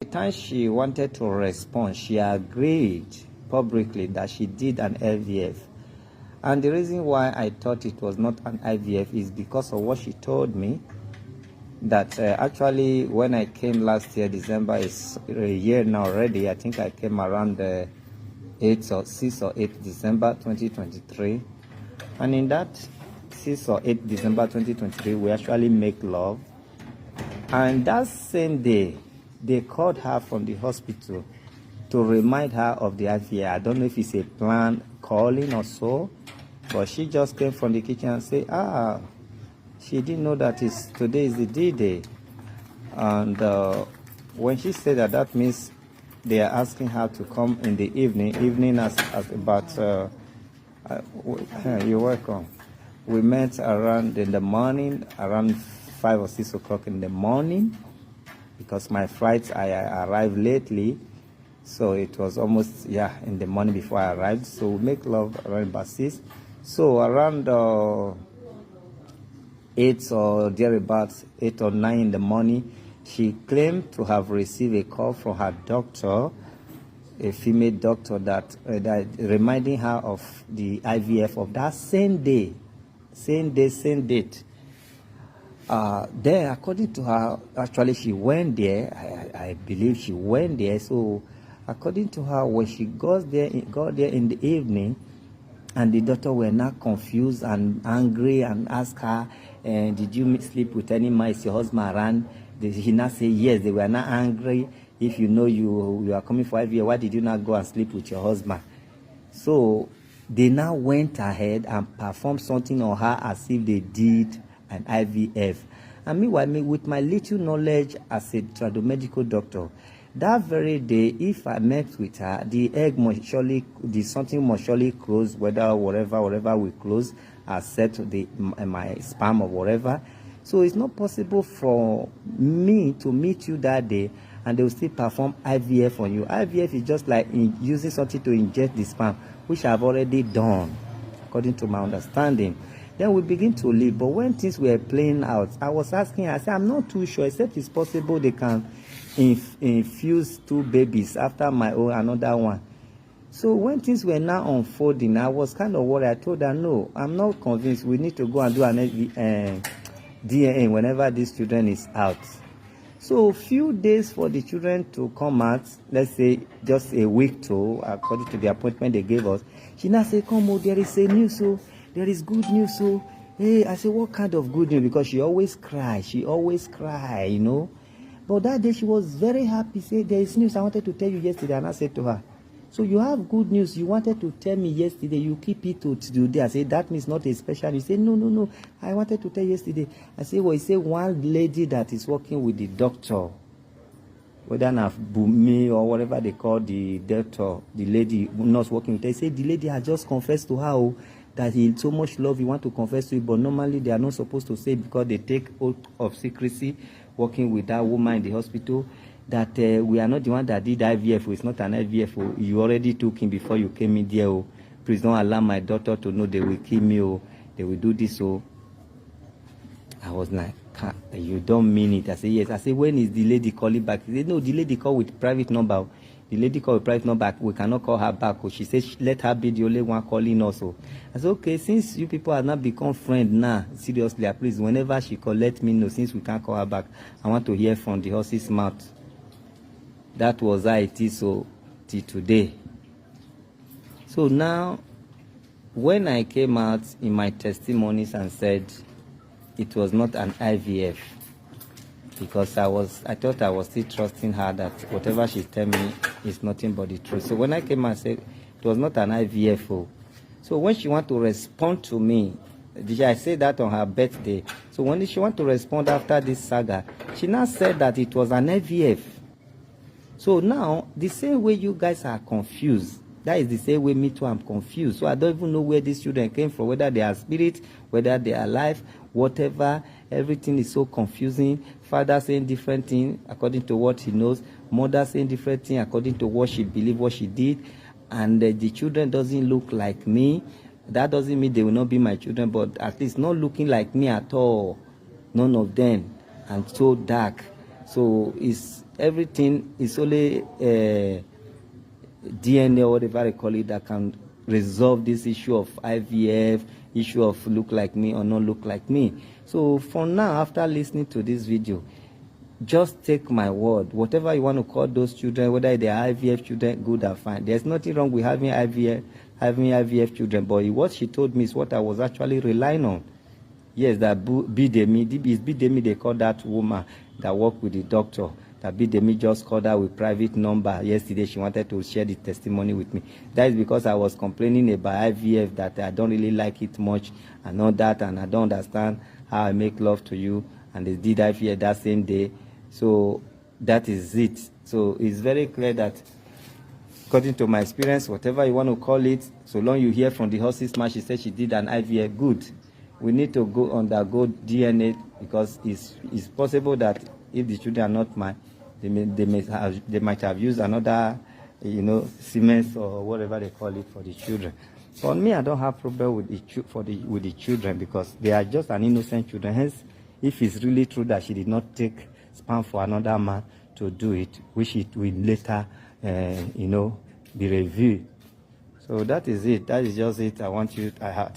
The time she wanted to respond, she agreed publicly that she did an IVF. And the reason why I thought it was not an IVF is because of what she told me. That actually when I came last year, December is a year now already. I think I came around the 6th or 8th December 2023. And in that 6th or 8th December 2023, we actually make love. And that same day, they called her from the hospital to remind her of the IVF. I don't know if it's a planned calling or so, but she just came from the kitchen and said, she didn't know that today is the D-Day. And when she said that, that means they are asking her to come in the evening as about, you're welcome. We met around in the morning, around 5 or 6 o'clock in the morning, because my flights, I arrived lately, so it was almost, in the morning before I arrived. So we make love around about 6. So around 8 or thereabouts, 8 or 9 in the morning, she claimed to have received a call from her doctor, a female doctor, that reminding her of the IVF of that same day, same date. Then, according to her, actually she went there. I believe she went there. So, according to her, when she got there in the evening, and the doctor were not confused and angry and asked her, did you sleep with any man? Is your husband around? He not say yes. They were not angry. If you know you are coming for IVF, why did you not go and sleep with your husband? So they now went ahead and performed something on her as if they did an IVF. And meanwhile, with my little knowledge as a tradomedical doctor, that very day, if I met with her, the egg must surely, something must surely close, whatever we close, except my sperm or whatever. So it's not possible for me to meet you that day and they will still perform IVF on you. IVF is just like using something to inject the sperm, which I've already done, according to my understanding. Then we begin to leave. But when things were playing out, I was asking her, I said, I'm not too sure, except it's possible they can infuse 2 babies after my own, another one. So when things were now unfolding, I was kind of worried. I told her, no, I'm not convinced. We need to go and do an DNA whenever this children is out. So a few days for the children to come out, let's say just a week to, according to the appointment they gave us, she now said, come on, there is a news, so there is good news, so hey, I said, what kind of good news? Because she always cry, you know. But that day she was very happy. Said, there is news I wanted to tell you yesterday. And I said to her, so you have good news you wanted to tell me yesterday, you keep it to today. I said, that means not a special. He said, no, I wanted to tell you yesterday. I said, well, he said one lady that is working with the doctor, whether not Bumi or whatever they call the doctor, the lady not working with her, he said the lady had just confessed to her that he so much love, he want to confess to it, but normally they are not supposed to say because they take oath of secrecy working with that woman in the hospital, that we are not the one that did IVF. It's not an IVF. You already took him before you came in there. Please don't allow my daughter to know they will kill me. They will do this. I was like, you don't mean it? I said, yes. I said, when is the lady calling back? He said, no, the lady called with private number. The lady called with private number. We cannot call her back. She said, let her be the only one calling also. I said, okay, since you people have not become friends now, seriously, please, whenever she call, let me know. Since we can't call her back, I want to hear from the horse's mouth. That was how it is till today. So now, when I came out in my testimonies and said it was not an IVF, because I thought I was still trusting her that whatever she tell me is nothing but the truth. So when I came and said it was not an IVF, so when she want to respond to me, I said that on her birthday. So when she want to respond after this saga, she now said that it was an IVF. So now, the same way you guys are confused, that is the same way me too, I'm confused. So I don't even know where these children came from, whether they are spirits, whether they are alive, whatever. Everything is so confusing. Father saying different things according to what he knows. Mother saying different things according to what she believed, what she did. And the children doesn't look like me. That doesn't mean they will not be my children, but at least not looking like me at all. None of them. And so dark. So it's everything is only DNA or whatever they call it that can resolve this issue of IVF, issue of look like me or not look like me. So for now, after listening to this video, just take my word. Whatever you want to call those children, whether they are IVF children, good or fine. There's nothing wrong with having IVF children. But what she told me is what I was actually relying on. Yes, that Bidemi, they call that woman that worked with the doctor. That Bidemi just called her with private number yesterday. She wanted to share the testimony with me. That is because I was complaining about IVF, that I don't really like it much and all that, and I don't understand how I make love to you. And they did IVF that same day. So that is it. So it's very clear that, according to my experience, whatever you want to call it, so long you hear from the horse's mouth, she said she did an IVF, good. We need to undergo DNA, because it's possible that if the children are not mine, they might have used another, semen or whatever they call it for the children. For me, I don't have problem with the children, because they are just an innocent children. Hence, if it's really true that she did not take sperm for another man to do it, which it will later, be reviewed. So that is it. That is just it. I had.